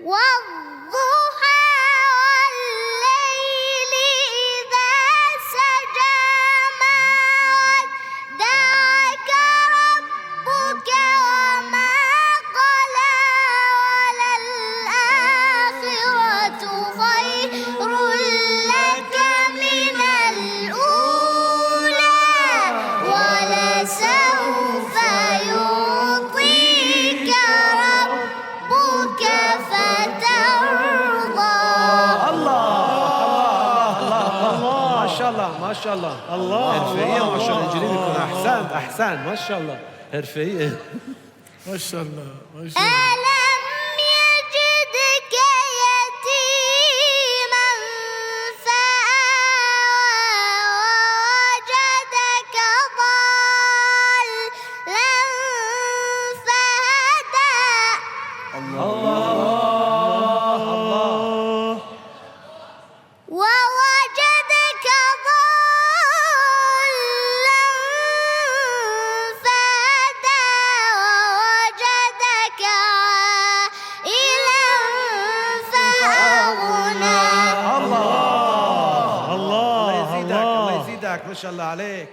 والضحى والليل إذا سجى ما ودعك ربك وما قلى وللآخرة خير لك من الأولى ولسوف يعطيك ربك فترضى. ما شاء الله ما شاء الله. الله حرفية ما شاء الله. الله. يكون أحسنت ما شاء الله. حرفية ما شاء الله ما شاء الله. ألم يجدك يتيما فآوى ووجدك ضالا فهدى ووجدك ضالا فهدى ووجدك عائلا فأغنى. الله يزيدك الله يزيدك ما شاء الله عليك.